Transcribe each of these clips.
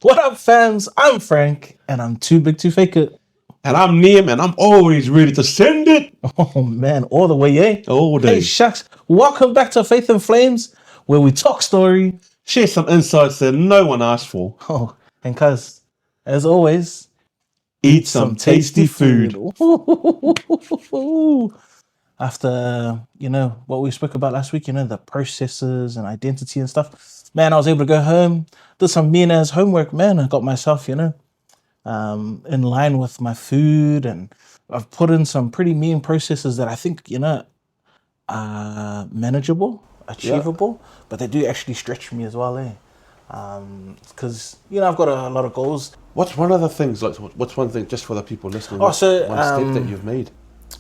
What up, fams? I'm Frank, and I'm too big to fake it. And I'm Neum, and I'm always ready to send it. Oh man, all the way, eh? All day. Hey, shucks. Welcome back to Faith and Flamez, where we talk story. Share some insights that no one asked for. Oh, and cuz, as always, Eat some tasty food. After, what we spoke about last week, the processes and identity and stuff. Man, I was able to go home, did some me-and-as homework, man. I got myself, in line with my food, and I've put in some pretty mean processes that I think, are manageable, achievable, but they do actually stretch me as well, eh? Because, I've got a lot of goals. What's one of the things, what's one thing, just for the people listening, one step that you've made?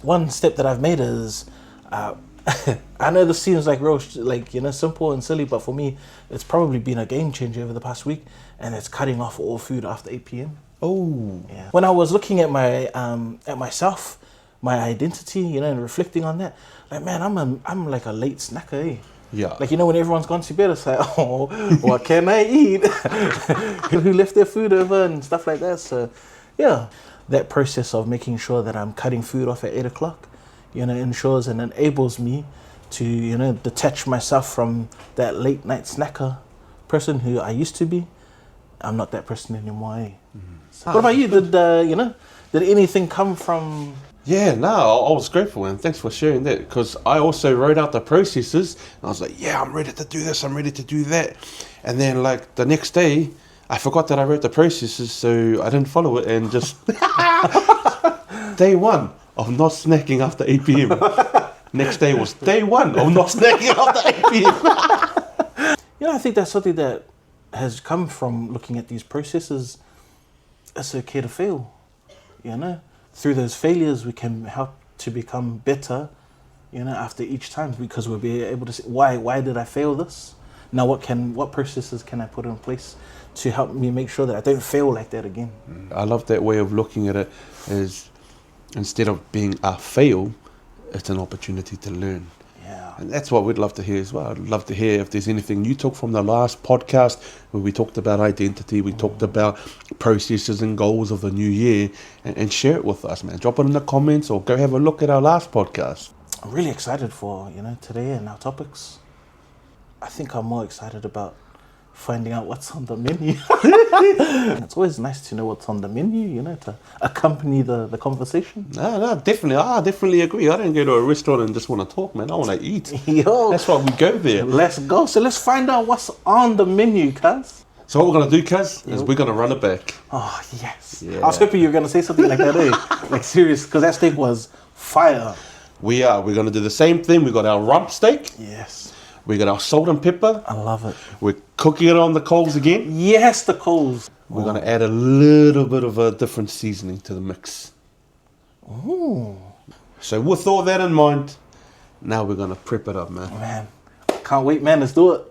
One step that I've made is, I know this seems like real, simple and silly, but for me, it's probably been a game changer over the past week, and it's cutting off all food after 8 p.m. Oh, yeah. When I was looking at my at myself, my identity, and reflecting on that, like, man, I'm like a late snacker, eh? Yeah. Like, when everyone's gone to bed, it's like, oh, what can I eat? Who left their food over and stuff like that. So, yeah, that process of making sure that I'm cutting food off at 8 o'clock, ensures and enables me to, detach myself from that late night snacker person who I used to be. I'm not that person anymore, eh? So what about you? Did anything come from... Yeah, no, I was grateful, and thanks for sharing that, because I also wrote out the processes, and I was like, yeah, I'm ready to do this, I'm ready to do that. And then, like, the next day, I forgot that I wrote the processes, so I didn't follow it, and just... Day one of not snacking after 8 p.m. Next day was day one of not snacking after 8 p.m. I think that's something that has come from looking at these processes. It's okay to fail, Through those failures, we can help to become better, after each time, because we'll be able to say, why did I fail this? Now, what processes can I put in place to help me make sure that I don't fail like that again? I love that way of looking at it, as instead of being a fail, it's an opportunity to learn. Yeah. And that's what we'd love to hear as well. I'd love to hear if there's anything you took from the last podcast where we talked about identity, we talked about processes and goals of the new year, and share it with us, man. Drop it in the comments or go have a look at our last podcast. I'm really excited for, today and our topics. I think I'm more excited about finding out what's on the menu. It's always nice to know what's on the menu, to accompany the conversation. No, definitely. I definitely agree. I don't go to a restaurant and just want to talk, man. I want to eat. Yo, that's why we go there. Let's go. So let's find out what's on the menu, cuz. So what we're going to do, cuz, is we're going to run it back. Oh, yes. Yeah. I was hoping you were going to say something like that, eh? Like, serious, because that steak was fire. We are. We're going to do the same thing. We got our rump steak. Yes. We got our salt and pepper. I love it. We're cooking it on the coals again. Yes, the coals. We're going to add a little bit of a different seasoning to the mix. Ooh. So with all that in mind, now we're going to prep it up, man. Man, can't wait, man. Let's do it.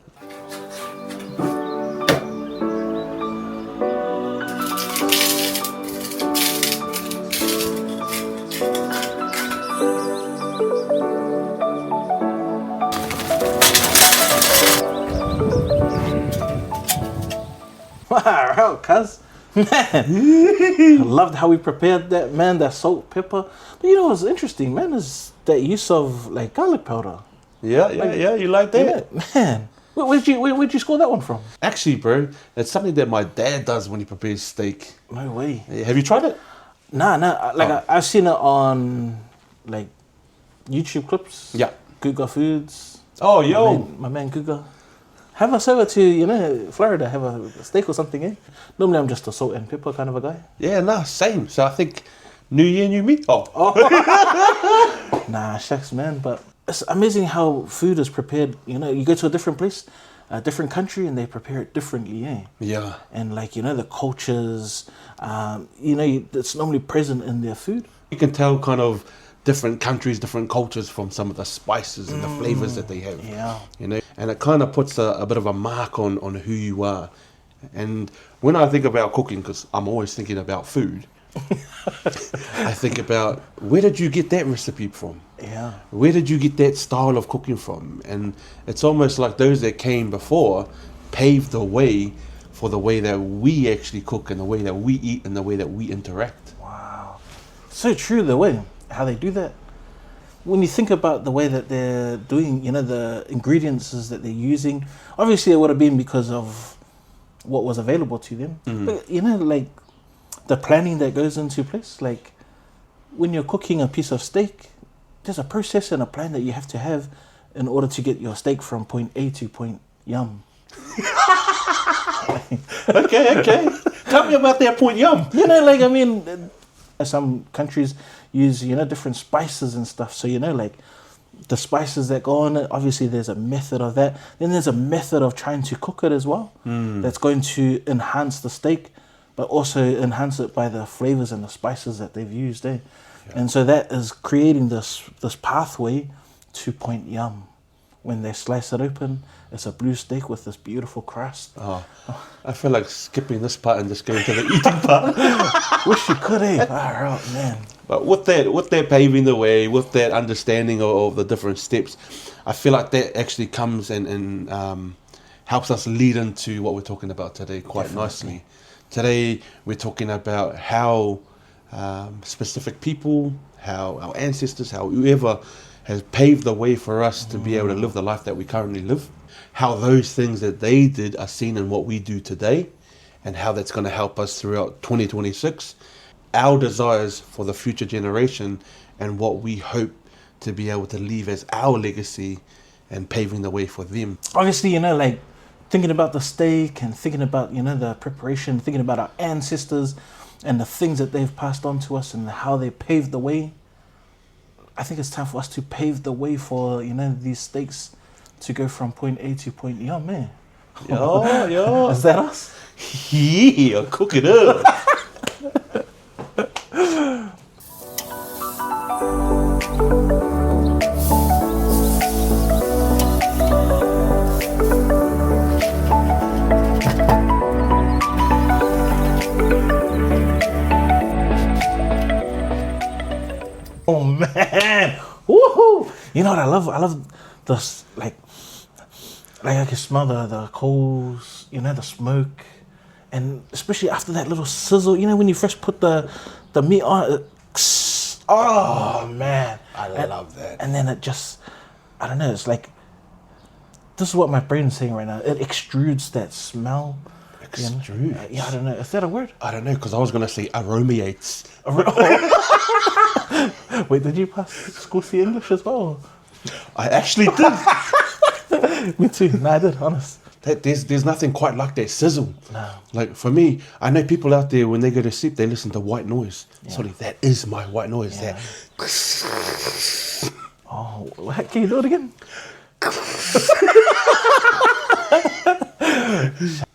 Wow, cuz. Man, I loved how we prepared that, man, that salt, pepper. But what's interesting, man, is that use of, like, garlic powder. Yeah, you like that? Yeah, man. Where'd you score that one from? Actually, bro, it's something that my dad does when he prepares steak. No way. Have you tried it? Nah. I've seen it on, like, YouTube clips. Yeah. Guga Foods. Oh, yo. My man Guga. Have us over to, Florida, have a steak or something, eh? Normally I'm just a salt and pepper kind of a guy. Yeah, nah, same. So I think New Year, new me. Oh. Nah, shucks, man. But it's amazing how food is prepared. You go to a different place, a different country, and they prepare it differently, eh? Yeah. And, like, the cultures, it's normally present in their food. You can tell kind of different countries, different cultures from some of the spices and the flavors that they have. Yeah. And it kind of puts a bit of a mark on who you are. And when I think about cooking, because I'm always thinking about food, I think about, where did you get that recipe from? Yeah. Where did you get that style of cooking from? And it's almost like those that came before paved the way for the way that we actually cook and the way that we eat and the way that we interact. Wow. So true, the way how they do that. When you think about the way that they're doing, the ingredients that they're using, obviously it would have been because of what was available to them. But, like the planning that goes into place, like when you're cooking a piece of steak, there's a process and a plan that you have to have in order to get your steak from point A to point yum. Okay. Tell me about that point yum. Some countries use, different spices and stuff. So, like the spices that go on it, obviously there's a method of that. Then there's a method of trying to cook it as well. That's going to enhance the steak, but also enhance it by the flavors and the spices that they've used there. Yeah. And so that is creating this pathway to point yum. When they slice it open, it's a blue steak with this beautiful crust. Oh, I feel like skipping this part and just going to the eating part. Wish you could, eh? Far out, man. But with that paving the way, with that understanding of the different steps, I feel like that actually comes and helps us lead into what we're talking about today quite nicely. Today, we're talking about how specific people, how our ancestors, how whoever has paved the way for us to be able to live the life that we currently live, how those things that they did are seen in what we do today, and how that's going to help us throughout 2026, our desires for the future generation, and what we hope to be able to leave as our legacy and paving the way for them. Obviously, like thinking about the steak and thinking about, the preparation, thinking about our ancestors and the things that they've passed on to us and how they paved the way. I think it's time for us to pave the way for, these steaks to go from point A to point yum, man. Yo. Is that us? Yeah, cook it up. Oh man, woohoo! You know what I love? I love this, like I can smell the coals, the smoke, and especially after that little sizzle. When you first put the meat on, oh man, I love that. And then it just, I don't know. It's like this is what my brain is saying right now. It extrudes that smell. Extrudes. Yeah, I don't know. Is that a word? I don't know, because I was gonna say aromates. Wait, did you pass school C English as well? I actually did. Me too. No, I did, honest. There's nothing quite like that sizzle. No. Like for me, I know people out there when they go to sleep, they listen to white noise. Yeah. Sorry, that is my white noise. Yeah. That. Oh, can you do it again?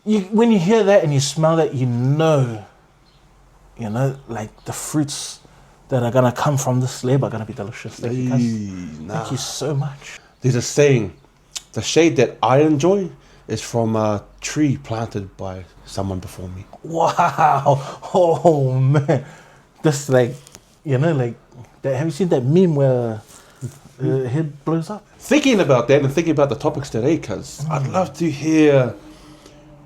When you hear that and you smell that, like the fruits that are going to come from this labor are going to be delicious. Thank you so much. There's a saying, the shade that I enjoy is from a tree planted by someone before me. Wow. Oh, man. That's like, like, have you seen that meme where the head blows up? Thinking about that and thinking about the topics today, cuz I'd love to hear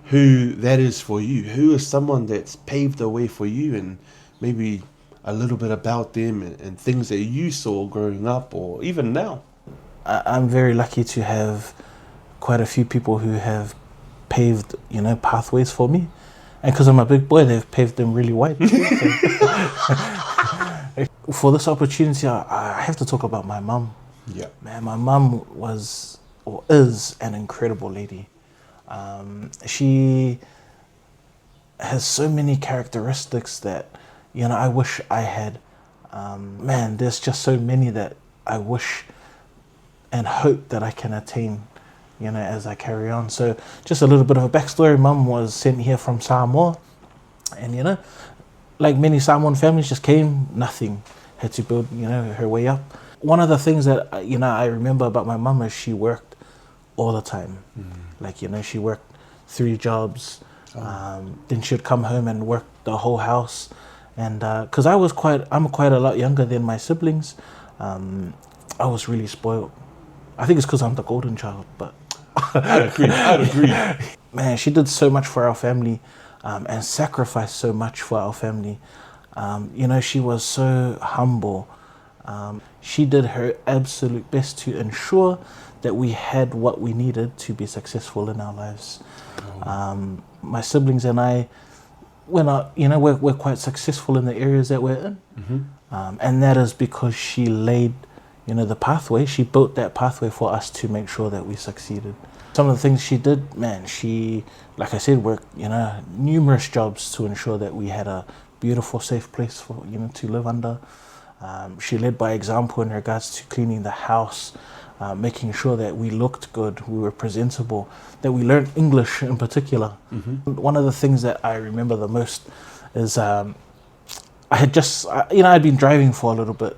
who that is for you. Who is someone that's paved the way for you, and maybe a little bit about them and things that you saw growing up or even now. I'm very lucky to have quite a few people who have paved, pathways for me. And because I'm a big boy, they've paved them really wide too. For this opportunity, I have to talk about my mum. Yeah. Man, my mum was or is an incredible lady. She has so many characteristics that, I wish I had. Man, there's just so many that I wish and hope that I can attain, as I carry on. So just a little bit of a backstory. Mum was sent here from Samoa, and, like many Samoan families, just came, nothing, had to build, her way up. One of the things that, I remember about my mum is she worked all the time. Like, she worked 3 jobs. Then she'd come home and work the whole house. And because I'm quite a lot younger than my siblings, I was really spoiled. I think it's because I'm the golden child, but I'd agree. Man, she did so much for our family, and sacrificed so much for our family. You know, she was so humble. She did her absolute best to ensure that we had what we needed to be successful in our lives. My siblings and I, we're quite successful in the areas that we're in. And that is because she laid, the pathway. She built that pathway for us to make sure that we succeeded. Some of the things she did, man, she, like I said, worked, numerous jobs to ensure that we had a beautiful, safe place for, to live under. She led by example in regards to cleaning the house, making sure that we looked good, we were presentable, that we learned English in particular. One of the things that I remember the most is I'd been driving for a little bit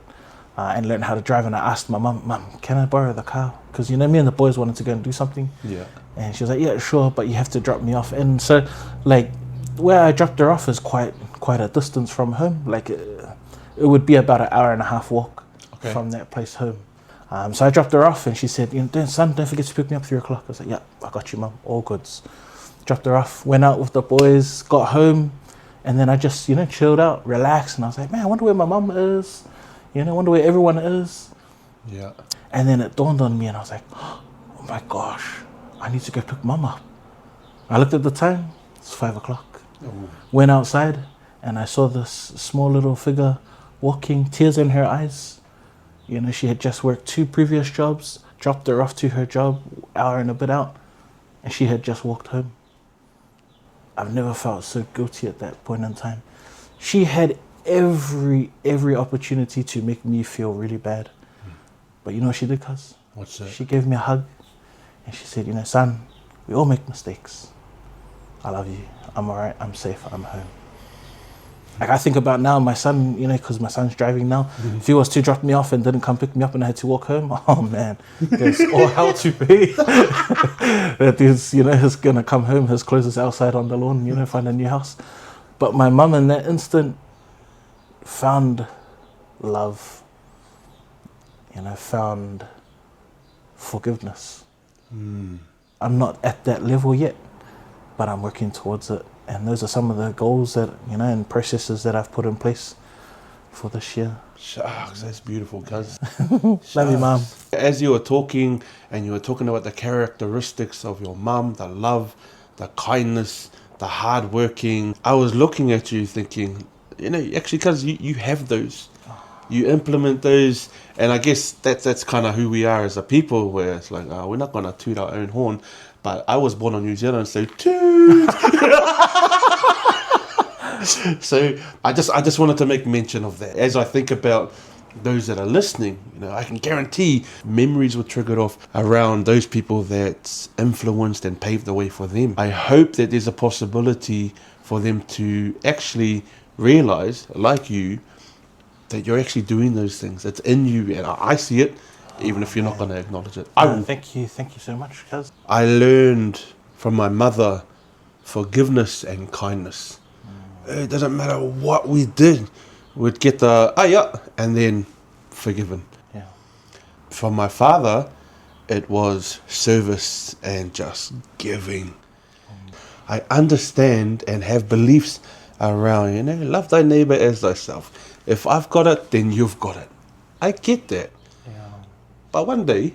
and learned how to drive, and I asked my mum, can I borrow the car? Because, me and the boys wanted to go and do something. Yeah. And she was like, yeah, sure, but you have to drop me off. And so, like, where I dropped her off is quite a distance from home. Like, it would be about an hour and a half walk from that place home. So I dropped her off, and she said, son, don't forget to pick me up 3 o'clock. I was like, yeah, I got you, mum, all goods. Dropped her off, went out with the boys, got home, and then I just, chilled out, relaxed, and I was like, man, I wonder where my mum is. I wonder where everyone is. Yeah. And then it dawned on me, and I was like, oh my gosh, I need to go pick mum up. I looked at the time, it's 5 o'clock. Went outside, and I saw this small little figure walking, tears in her eyes. She had just worked 2 previous jobs, dropped her off to her job, hour and a bit out, and she had just walked home. I've never felt so guilty at that point in time. She had every opportunity to make me feel really bad. But you know what she did, cuz? What's that? She gave me a hug, and she said, son, we all make mistakes. I love you. I'm all right. I'm safe. I'm home. Like, I think about now, my son, because my son's driving now. If he was to drop me off and didn't come pick me up and I had to walk home, oh man, there's all hell to pay. That is, he's going to come home, his clothes is outside on the lawn, find a new house. But my mum in that instant found love, found forgiveness. I'm not at that level yet, but I'm working towards it. And those are some of the goals that, and processes that I've put in place for this year. Shucks, that's beautiful, cuz. Love you, Mum. As you were talking, and you were talking about the characteristics of your mum, the love, the kindness, the hard working, I was looking at you thinking, actually, cuz you have those. You implement those, and I guess that's kind of who we are as a people, where it's like, we're not going to toot our own horn, but I was born on New Zealand, so toot! So I just wanted to make mention of that. As I think about those that are listening, I can guarantee memories were triggered off around those people that influenced and paved the way for them. I hope that there's a possibility for them to actually realize, like you, that you're actually doing those things. It's in you, and I see it, even if you're not going to acknowledge it. Thank you so much, cuz. I learned from my mother forgiveness and kindness. It doesn't matter what we did, we'd get the and then forgiven. Yeah. From my father, it was service and just giving. I understand and have beliefs around, love thy neighbor as thyself. If I've got it, then you've got it. I get that. Yeah. But one day,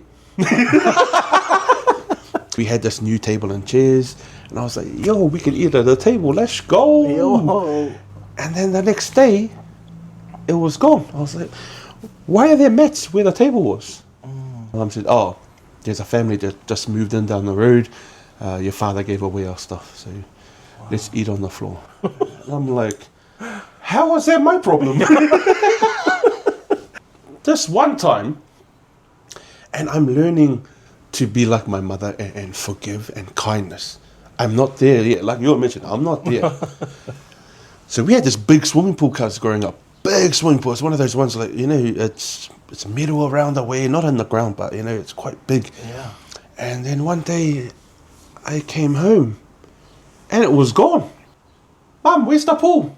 we had this new table and chairs, and I was like, yo, we can eat at the table, let's go. Yo. And then the next day, it was gone. I was like, why are there mats where the table was? Mum said, there's a family that just moved in down the road. Your father gave away our stuff, so let's eat on the floor. And I'm like, how was that my problem? This one time, and I'm learning to be like my mother and forgive and kindness. I'm not there yet. Like you mentioned, I'm not there. So we had this big swimming pool, cuz, growing up. Big swimming pool. It's one of those ones like, it's metal around the way, not in the ground, but, it's quite big. Yeah. And then one day I came home and it was gone. Mum, where's the pool?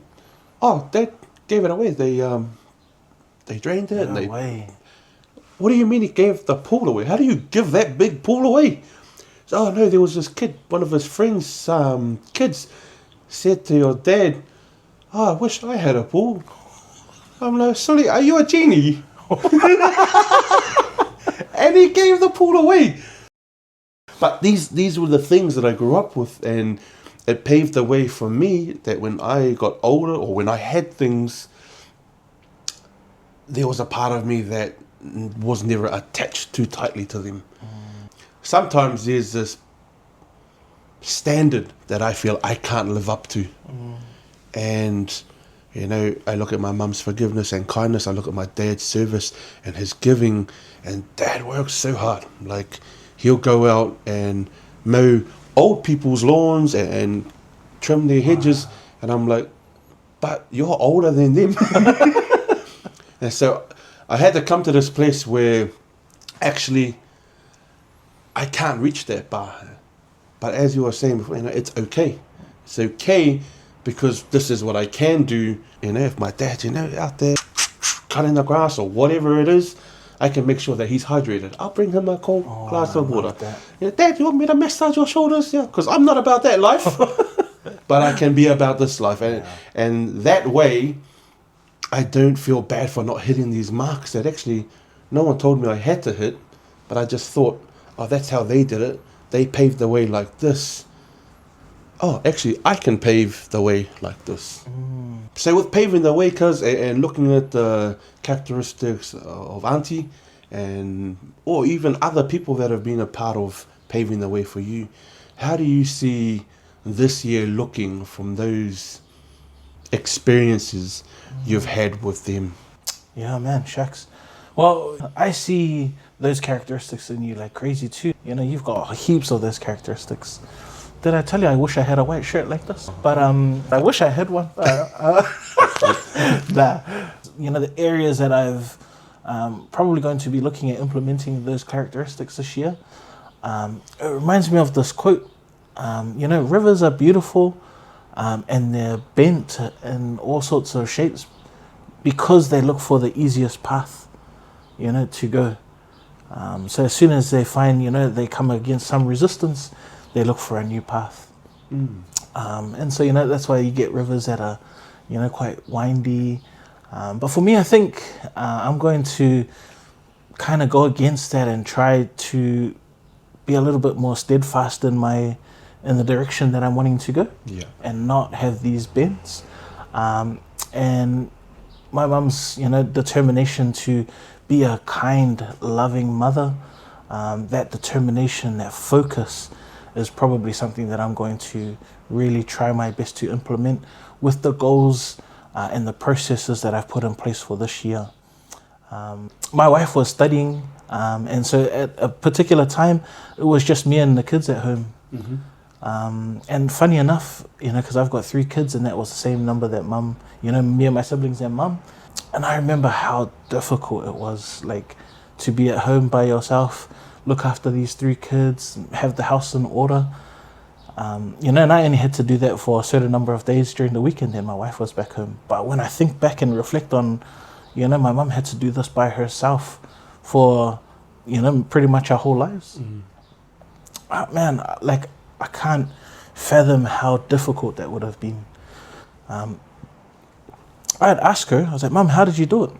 Oh, they gave it away. They drained it. No way. What do you mean he gave the pool away? How do you give that big pool away? Oh no, there was this kid, one of his friends' kids, said to your dad, "Oh, I wish I had a pool." I'm like, "Sully, are you a genie?" And he gave the pool away. But these were the things that I grew up with, and it paved the way for me that when I got older or when I had things, there was a part of me that was never attached too tightly to them. Sometimes there's this standard that I feel I can't live up to. And, you know, I look at my mum's forgiveness and kindness, I look at my dad's service and his giving, and Dad works so hard. Like, he'll go out and mow old people's lawns and trim their hedges, and I'm like, but you're older than them. And so I had to come to this place where actually I can't reach that bar. But as you were saying before, you know, it's okay. It's okay because this is what I can do. You know, if my dad's, you know, out there cutting the grass or whatever it is, I can make sure that he's hydrated. I'll bring him a cold glass of water. You know, Dad, you want me to massage your shoulders? Yeah, because I'm not about that life. But I can be about this life. And that way, I don't feel bad for not hitting these marks that actually no one told me I had to hit. But I just thought, oh, that's how they did it. They paved the way like this. Oh, actually, I can pave the way like this. So with paving the way, cuz, and looking at the characteristics of Auntie, or even other people that have been a part of paving the way for you, how do you see this year looking from those experiences you've had with them? Yeah, man, shucks. Well, I see those characteristics in you like crazy too. You know, you've got heaps of those characteristics. Did I tell you I wish I had a white shirt like this? But I wish I had one. You know, the areas that I've probably going to be looking at implementing those characteristics this year. It reminds me of this quote. You know, rivers are beautiful and they're bent in all sorts of shapes because they look for the easiest path, you know, to go. So as soon as they find, you know, they come against some resistance, they look for a new path. And so, you know, that's why you get rivers that are, you know, quite windy. But for me, I think I'm going to kind of go against that and try to be a little bit more steadfast in the direction that I'm wanting to go, and not have these bends. And my mum's, you know, determination to be a kind, loving mother, that determination, that focus is probably something that I'm going to really try my best to implement with the goals and the processes that I've put in place for this year. My wife was studying, and so at a particular time, it was just me and the kids at home. And funny enough, you know, because I've got 3 kids, and that was the same number that mum, you know, me and my siblings and mum. And I remember how difficult it was, like, to be at home by yourself, look after these 3 kids, have the house in order. You know, and I only had to do that for a certain number of days during the weekend, then my wife was back home. But when I think back and reflect on, you know, my mum had to do this by herself for, you know, pretty much our whole lives. Man, like, I can't fathom how difficult that would have been. I'd ask her, I was like, Mum, how did you do it?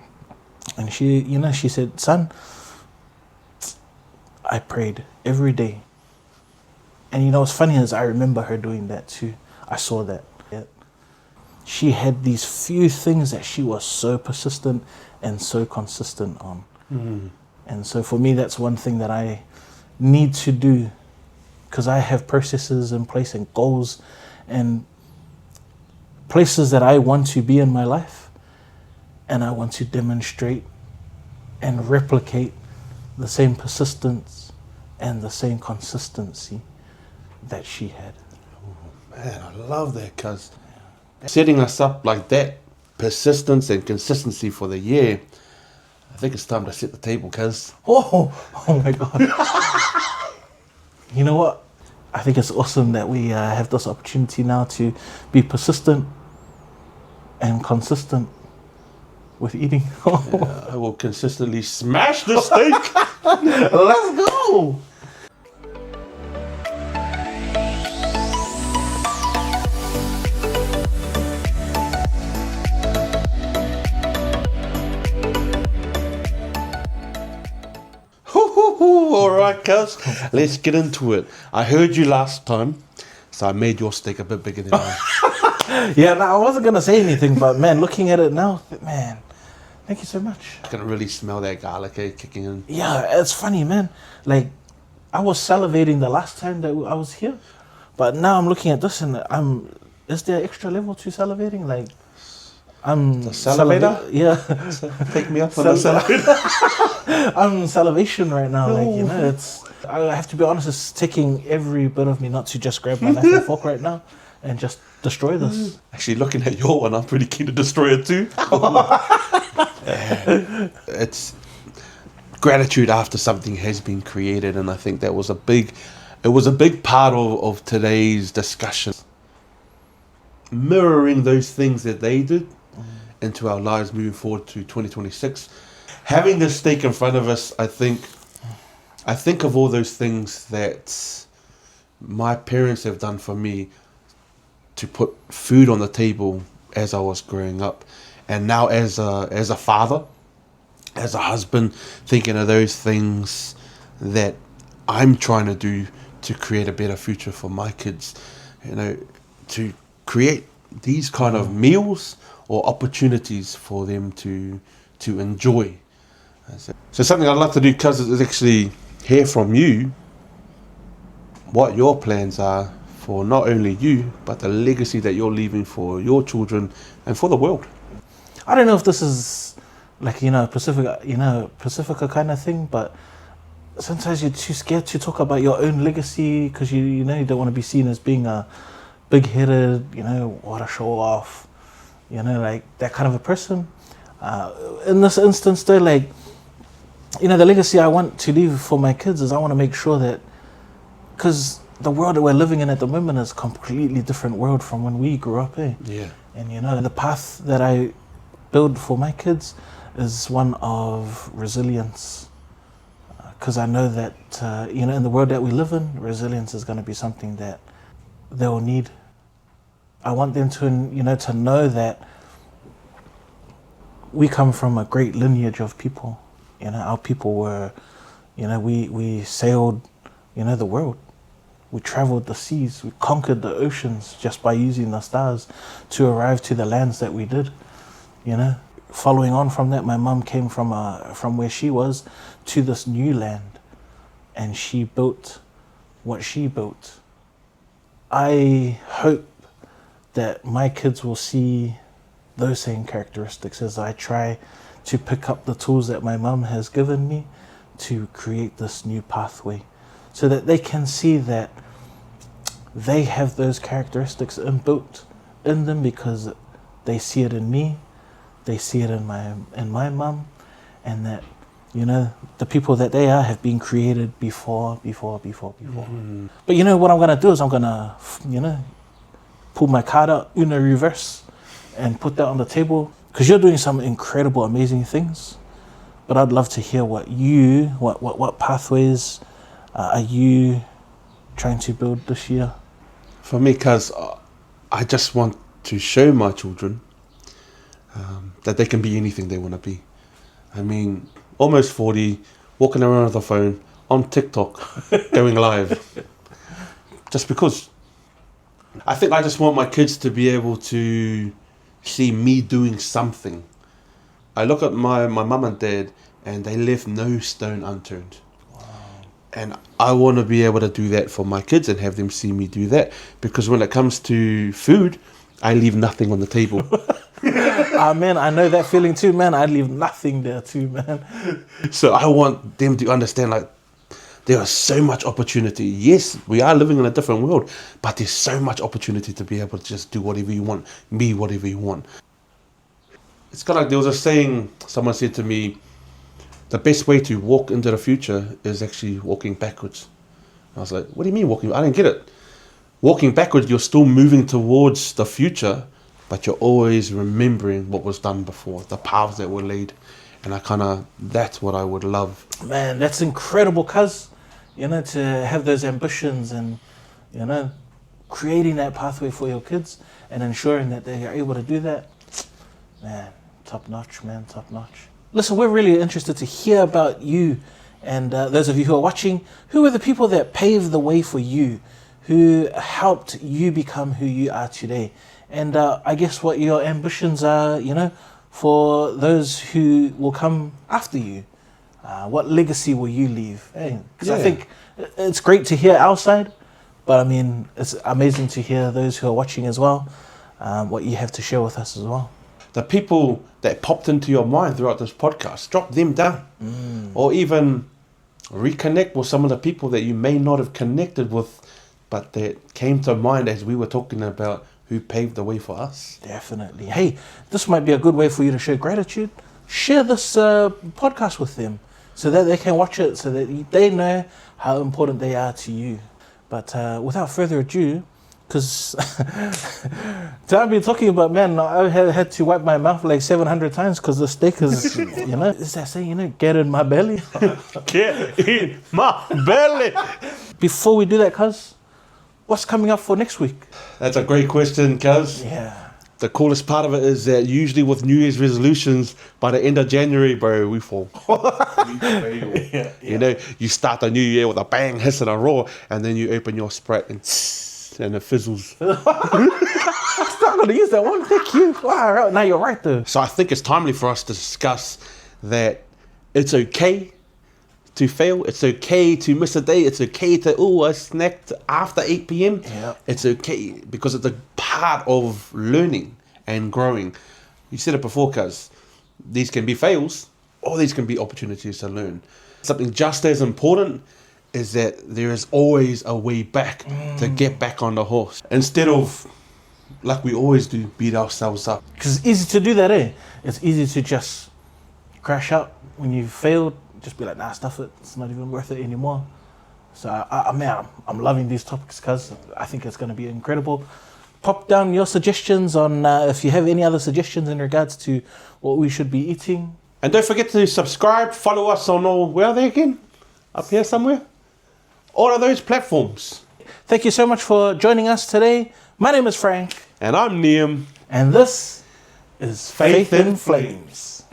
And she, you know, she said, son, I prayed every day. And you know, what's funny is I remember her doing that too. I saw that. She had these few things that she was so persistent and so consistent on. And so for me, that's one thing that I need to do, because I have processes in place and goals and places that I want to be in my life, and I want to demonstrate and replicate the same persistence and the same consistency that she had. Oh, man, I love that, cuz setting us up like that, persistence and consistency for the year, I think it's time to set the table, cuz. Oh my God. You know what? I think it's awesome that we have this opportunity now to be persistent and consistent with eating. I will consistently smash the steak. Let's go. All right, cuz. Let's get into it. I heard you last time, so I made your steak a bit bigger than mine. Yeah, no, I wasn't going to say anything, but man, looking at it now, man, thank you so much. I can really smell that garlic kicking in. Yeah, it's funny, man. Like, I was salivating the last time that I was here, but now I'm looking at this and is there extra level to salivating? Like, I'm... The salivator? Yeah. Take me up on the salivator. I'm salivation right now. Like, you know, I have to be honest, it's taking every bit of me not to just grab my knife and fork right now and just destroy this. Actually, looking at your one, I'm pretty keen to destroy it too. It's gratitude after something has been created, and I think that was a big part of today's discussion. Mirroring those things that they did into our lives moving forward to 2026. Having this steak in front of us, I think of all those things that my parents have done for me to put food on the table as I was growing up, and now as a father, as a husband, thinking of those things that I'm trying to do to create a better future for my kids, you know, to create these kind of meals or opportunities for them to enjoy. So something I'd like to do, cuz, is actually hear from you what your plans are for not only you, but the legacy that you're leaving for your children and for the world. I don't know if this is like, Pacifica kind of thing, but sometimes you're too scared to talk about your own legacy because you don't want to be seen as being a big-headed, what a show-off, like that kind of a person. In this instance, though, like, the legacy I want to leave for my kids is I want to make sure that, because the world that we're living in at the moment is a completely different world from when we grew up, eh? Yeah. And, the path that I build for my kids is one of resilience. Because I know that, in the world that we live in, resilience is going to be something that they will need. I want them to, to know that we come from a great lineage of people. Our people were, we sailed, the world. We traveled the seas. We conquered the oceans just by using the stars to arrive to the lands that we did. Following on from that, my mum came from where she was to this new land, and she built what she built. I hope that my kids will see those same characteristics as I try to pick up the tools that my mum has given me to create this new pathway, so that they can see that they have those characteristics inbuilt in them because they see it in me, they see it in my mum, and that the people that they are have been created before. Mm-hmm. But what I'm gonna do is I'm gonna pull my card out in a reverse and put that on the table, because you're doing some incredible, amazing things. But I'd love to hear what pathways are you trying to build this year? For me, cuz I just want to show my children that they can be anything they want to be. I mean, almost 40, walking around with a phone, on TikTok, going live. Just because. I think I just want my kids to be able to see me doing something. I look at my mum and dad, and they left no stone unturned. Wow. And I want to be able to do that for my kids and have them see me do that. Because when it comes to food, I leave nothing on the table. Man, I know that feeling too, man. I leave nothing there too, man. So I want them to understand, like, there is so much opportunity. Yes, we are living in a different world, but there's so much opportunity to be able to just do whatever you want, be whatever you want. It's kind of like there was a saying, someone said to me, the best way to walk into the future is actually walking backwards. I was like, what do you mean walking? I didn't get it. Walking backwards, you're still moving towards the future, but you're always remembering what was done before, the paths that were laid. And that's what I would love. Man, that's incredible, cuz, to have those ambitions and, creating that pathway for your kids and ensuring that they are able to do that. Man, top notch, man, top notch. Listen, we're really interested to hear about you And those of you who are watching, who are the people that paved the way for you, who helped you become who you are today? And I guess what your ambitions are, for those who will come after you. What legacy will you leave? Because I think it's great to hear our side, but I mean, it's amazing to hear those who are watching as well, what you have to share with us as well. The people that popped into your mind throughout this podcast, drop them down. Or even reconnect with some of the people that you may not have connected with, but that came to mind as we were talking about who paved the way for us. Definitely. Hey, this might be a good way for you to show gratitude. Share this podcast with them so that they can watch it, so that they know how important they are to you. But without further ado, because I've been talking about, man, I had to wipe my mouth like 700 times because the steak is, is that saying, get in my belly? Get in my belly. Before we do that, cuz, what's coming up for next week? That's a great question, cuz. Yeah. The coolest part of it is that usually with New Year's resolutions, by the end of January, bro, we fall. We fail. You start the new year with a bang, hiss and a roar, and then you open your Sprite and it fizzles. I'm not going to use that one. Thank you. Wow, now you're right, though. So I think it's timely for us to discuss that it's okay to fail. It's okay to miss a day. It's okay to, I snacked after 8 p.m. Yeah. It's okay because it's a part of learning and growing. You said it before, cuz these can be fails or these can be opportunities to learn. Something just as important is that there is always a way back to get back on the horse. Instead of, like we always do, beat ourselves up. Because it's easy to do that, It's easy to just crash out when you've failed. Just be like, nah, stuff it. It's not even worth it anymore. So, I'm loving these topics, cuz I think it's going to be incredible. Pop down your suggestions on if you have any other suggestions in regards to what we should be eating. And don't forget to subscribe, follow us on all, where are they again? Up here somewhere? All of those platforms. Thank you so much for joining us today. My name is Frank. And I'm Neum. And this is Faith and Flamez.